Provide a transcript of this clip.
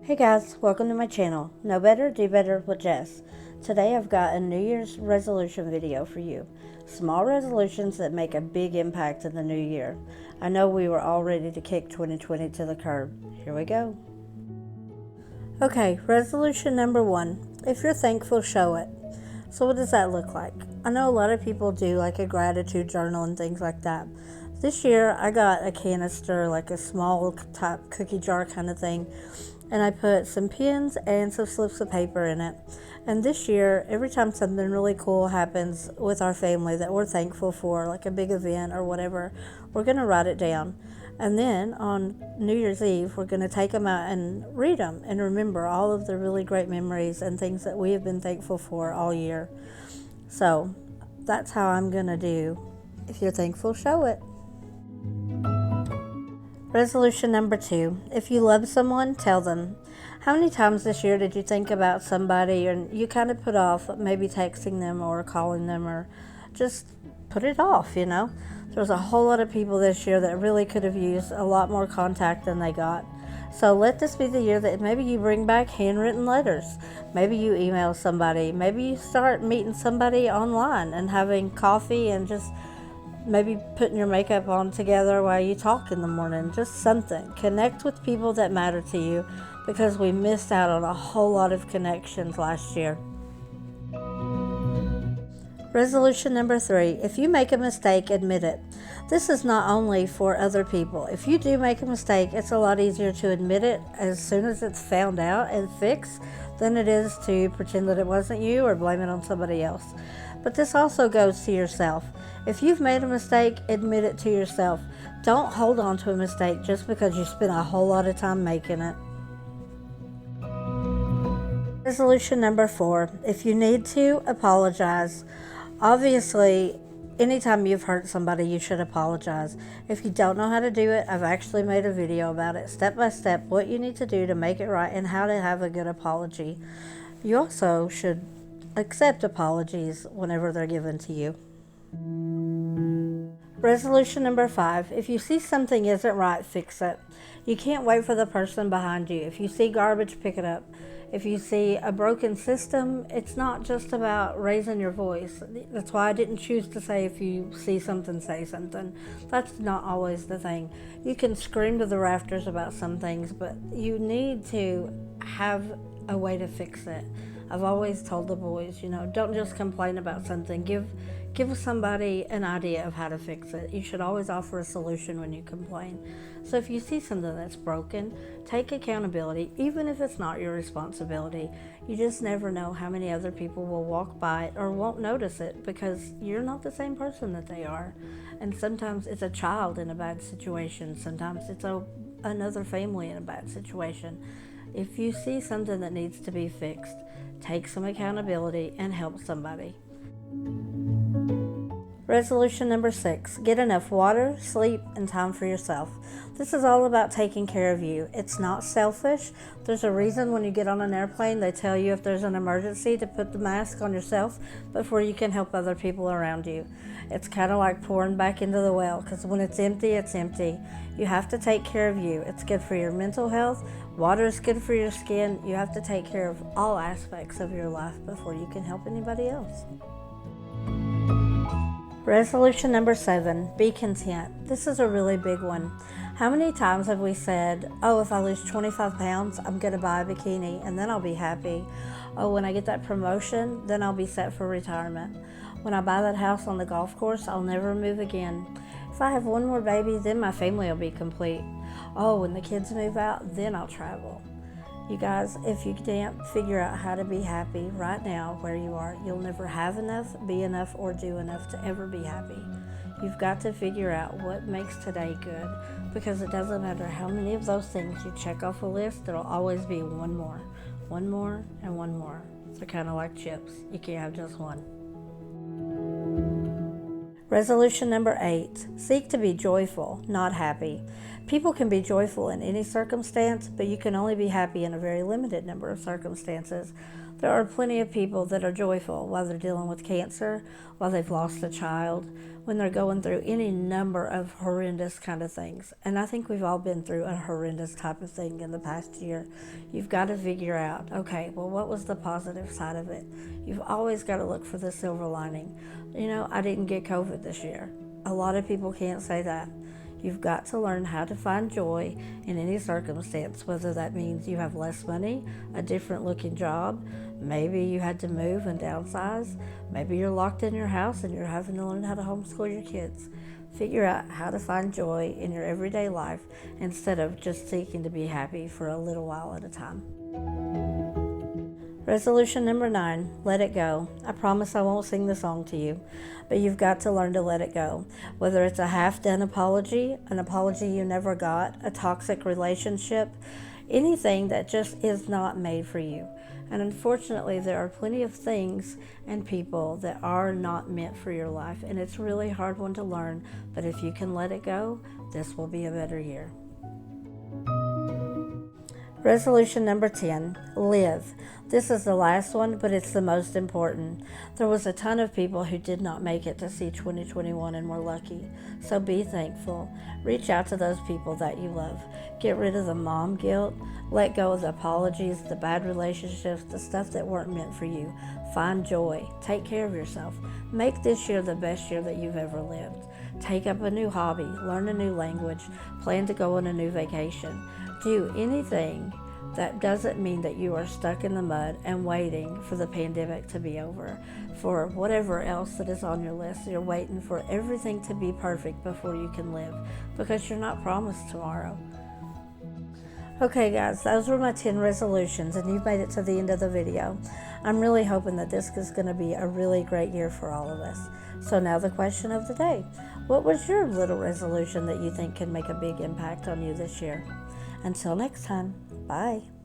Hey guys, welcome to my channel. Know better, do better with Jess. Today I've got a New Year's resolution video for you. Small resolutions that make a big impact in the new year. I know we were all ready to kick 2020 to the curb. Here we go. Okay, resolution number 1. If you're thankful, show it. So what does that look like? I know a lot of people do like a gratitude journal and things like that. This year I got a canister, like a small type cookie jar kind of thing, and I put some pens and some slips of paper in it. And this year, every time something really cool happens with our family that we're thankful for, like a big event or whatever, we're going to write it down. And then on New Year's Eve, we're going to take them out and read them and remember all of the really great memories and things that we have been thankful for all year. So that's how I'm going to do. If you're thankful, show it. Resolution number 2. If you love someone, tell them. How many times this year did you think about somebody and you kind of put off maybe texting them or calling them, or just put it off, There was a whole lot of people this year that really could have used a lot more contact than they got. So let this be the year that maybe you bring back handwritten letters. Maybe you email somebody. Maybe you start meeting somebody online and having coffee and just maybe putting your makeup on together while you talk in the morning. Just something. Connect with people that matter to you, because we missed out on a whole lot of connections last year. Resolution number 3. If you make a mistake, admit it. This is not only for other people. If you do make a mistake, it's a lot easier to admit it as soon as it's found out and fixed than it is to pretend that it wasn't you or blame it on somebody else. But this also goes to yourself. If you've made a mistake, admit it to yourself. Don't hold on to a mistake just because you spent a whole lot of time making it. Resolution number 4. If you need to, apologize. Obviously, anytime you've hurt somebody, you should apologize. If you don't know how to do it, I've actually made a video about it, step by step, what you need to do to make it right and how to have a good apology. You also should accept apologies whenever they're given to you. Resolution number 5. If you see something isn't right, fix it. You can't wait for the person behind you. If you see garbage, pick it up. If you see a broken system, it's not just about raising your voice. That's why I didn't choose to say if you see something, say something. That's not always the thing. You can scream to the rafters about some things, but you need to have a way to fix it. I've always told the boys, don't just complain about something. Give somebody an idea of how to fix it. You should always offer a solution when you complain. So if you see something that's broken, take accountability, even if it's not your responsibility. You just never know how many other people will walk by it or won't notice it, because you're not the same person that they are. And sometimes it's a child in a bad situation. Sometimes it's another family in a bad situation. If you see something that needs to be fixed, take some accountability and help somebody. Resolution number 6. Get enough water, sleep, and time for yourself. This is all about taking care of you. It's not selfish. There's a reason when you get on an airplane, they tell you if there's an emergency to put the mask on yourself before you can help other people around you. It's kind of like pouring back into the well, because when it's empty, it's empty. You have to take care of you. It's good for your mental health. Water is good for your skin. You have to take care of all aspects of your life before you can help anybody else. Resolution number 7. Be content. This is a really big one. How many times have we said, if I lose 25 pounds, I'm going to buy a bikini and then I'll be happy. When I get that promotion, then I'll be set for retirement. When I buy that house on the golf course, I'll never move again. If I have one more baby, then my family will be complete. When the kids move out, then I'll travel. You guys, if you can't figure out how to be happy right now where you are, you'll never have enough, be enough, or do enough to ever be happy. You've got to figure out what makes today good, because it doesn't matter how many of those things you check off a list, there'll always be one more, and one more. They're kind of like chips. You can't have just one. Resolution number 8. Seek to be joyful, not happy. People can be joyful in any circumstance, but you can only be happy in a very limited number of circumstances. There are plenty of people that are joyful while they're dealing with cancer, while they've lost a child, when they're going through any number of horrendous kind of things. And I think we've all been through a horrendous type of thing in the past year. You've got to figure out, okay, well, what was the positive side of it? You've always got to look for the silver lining. You know, I didn't get COVID this year. A lot of people can't say that. You've got to learn how to find joy in any circumstance, whether that means you have less money, a different looking job, maybe you had to move and downsize, maybe you're locked in your house and you're having to learn how to homeschool your kids. Figure out how to find joy in your everyday life instead of just seeking to be happy for a little while at a time. Resolution number 9, let it go. I promise I won't sing the song to you, but you've got to learn to let it go. Whether it's a half-done apology, an apology you never got, a toxic relationship, anything that just is not made for you. And unfortunately, there are plenty of things and people that are not meant for your life, and it's a really hard one to learn, but if you can let it go, this will be a better year. Resolution number 10, live. This is the last one, but it's the most important. There was a ton of people who did not make it to see 2021 and were lucky. So be thankful. Reach out to those people that you love. Get rid of the mom guilt. Let go of the apologies, the bad relationships, the stuff that weren't meant for you. Find joy. Take care of yourself. Make this year the best year that you've ever lived. Take up a new hobby. Learn a new language. Plan to go on a new vacation. Do anything that doesn't mean that you are stuck in the mud and waiting for the pandemic to be over. For whatever else that is on your list, you're waiting for everything to be perfect before you can live, because you're not promised tomorrow. Okay guys, those were my 10 resolutions, and you've made it to the end of the video. I'm really hoping that this is going to be a really great year for all of us. So now the question of the day. What was your little resolution that you think can make a big impact on you this year? Until next time, bye.